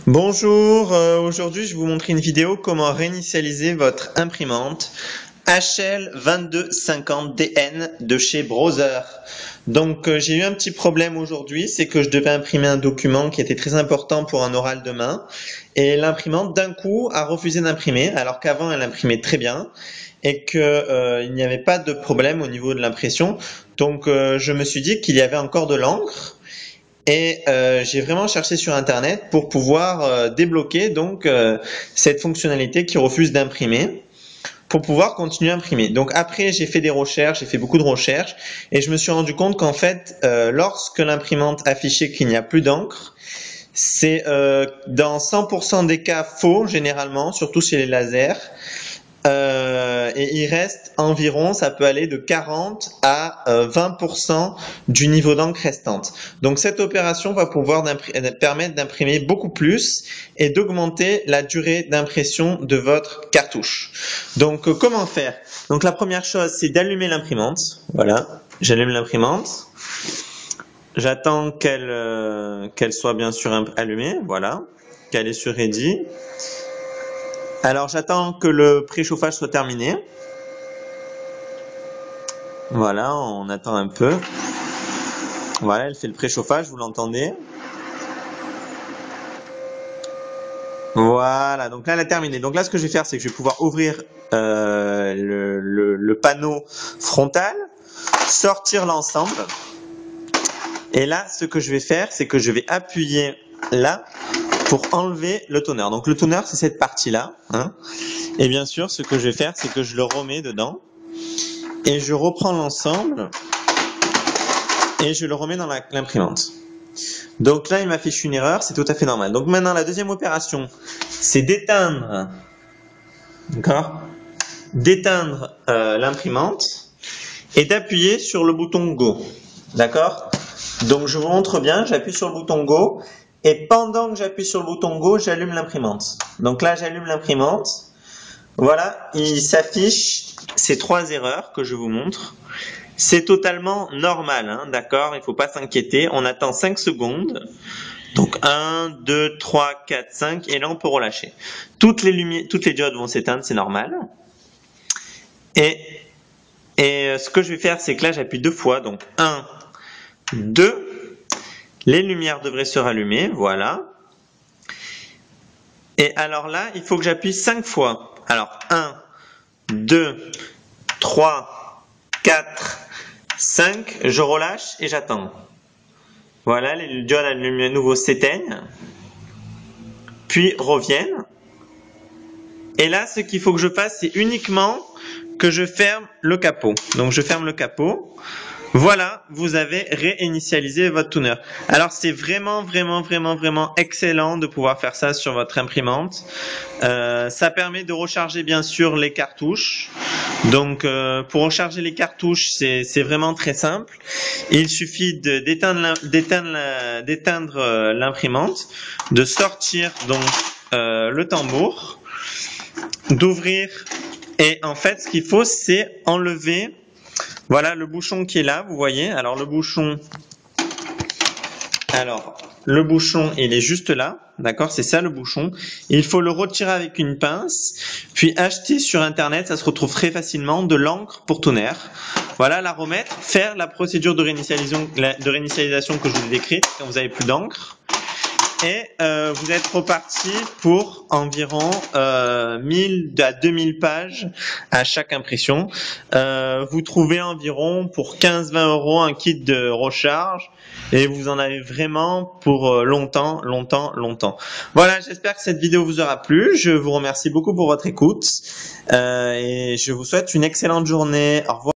Bonjour, aujourd'hui je vais vous montrer une vidéo comment réinitialiser votre imprimante HL2250DN de chez Browser. Donc j'ai eu un petit problème aujourd'hui, c'est que je devais imprimer un document qui était très important pour un oral demain et l'imprimante d'un coup a refusé d'imprimer alors qu'avant elle imprimait très bien et qu'il n'y avait pas de problème au niveau de l'impression. Donc je me suis dit qu'il y avait encore de l'encre. Et j'ai vraiment cherché sur internet pour pouvoir débloquer donc cette fonctionnalité qui refuse d'imprimer pour pouvoir continuer à imprimer. Donc après j'ai fait des recherches, j'ai fait beaucoup de recherches et je me suis rendu compte qu'en fait lorsque l'imprimante affichait qu'il n'y a plus d'encre, c'est dans 100% des cas faux généralement, surtout chez les lasers. Et il reste environ, ça peut aller de 40 à 20% du niveau d'encre restante. Donc cette opération va pouvoir permettre d'imprimer beaucoup plus et d'augmenter la durée d'impression de votre cartouche. Donc comment faire? Donc la première chose, c'est d'allumer l'imprimante. Voilà, j'allume l'imprimante. J'attends qu'elle soit bien sûr allumée, voilà, qu'elle est sur Ready. Alors j'attends que le préchauffage soit terminé. Voilà, on attend un peu. Voilà, elle fait le préchauffage, vous l'entendez. Voilà, donc là elle a terminé. Donc là ce que je vais faire, c'est que je vais pouvoir ouvrir le panneau frontal, sortir l'ensemble. Et là ce que je vais faire, c'est que je vais appuyer là pour enlever le toner. Donc le toner, c'est cette partie-là, hein. Et bien sûr, ce que je vais faire, c'est que je le remets dedans et je reprends l'ensemble et je le remets dans l'imprimante. Donc là, il m'affiche une erreur, c'est tout à fait normal. Donc maintenant, la deuxième opération, c'est d'éteindre, d'accord, d'éteindre l'imprimante et d'appuyer sur le bouton Go, d'accord. Donc je vous montre bien, j'appuie sur le bouton Go. Et pendant que j'appuie sur le bouton Go, j'allume l'imprimante. Donc là, j'allume l'imprimante. Voilà, il s'affiche ces trois erreurs que je vous montre. C'est totalement normal, hein, d'accord? Il ne faut pas s'inquiéter. On attend 5 secondes. Donc 1, 2, 3, 4, 5. Et là, on peut relâcher. Toutes les diodes vont s'éteindre, c'est normal. Et ce que je vais faire, c'est que là, j'appuie 2 fois. Donc 1, 2. Les lumières devraient se rallumer, voilà. Et alors là, il faut que j'appuie 5 fois. Alors 1, 2, 3, 4, 5. Je relâche et j'attends. Voilà, les diodes à nouveau s'éteignent, puis reviennent. Et là, ce qu'il faut que je fasse, c'est uniquement que je ferme le capot. Donc je ferme le capot. Voilà, vous avez réinitialisé votre toner. Alors c'est vraiment excellent de pouvoir faire ça sur votre imprimante. Ça permet de recharger bien sûr les cartouches. Donc pour recharger les cartouches, c'est vraiment très simple. Il suffit d'éteindre l'imprimante, de sortir donc le tambour, d'ouvrir et en fait ce qu'il faut c'est enlever. Voilà le bouchon qui est là, vous voyez. Alors le bouchon, il est juste là, d'accord, c'est ça le bouchon. Il faut le retirer avec une pince, puis acheter sur internet, ça se retrouve très facilement, de l'encre pour toner. Voilà, la remettre, faire la procédure de réinitialisation que je vous ai décrite quand vous avez plus d'encre. Et vous êtes reparti pour environ 1000 à 2000 pages à chaque impression. Vous trouvez environ pour 15-20 € un kit de recharge et vous en avez vraiment pour longtemps. Voilà, j'espère que cette vidéo vous aura plu. Je vous remercie beaucoup pour votre écoute et je vous souhaite une excellente journée. Au revoir.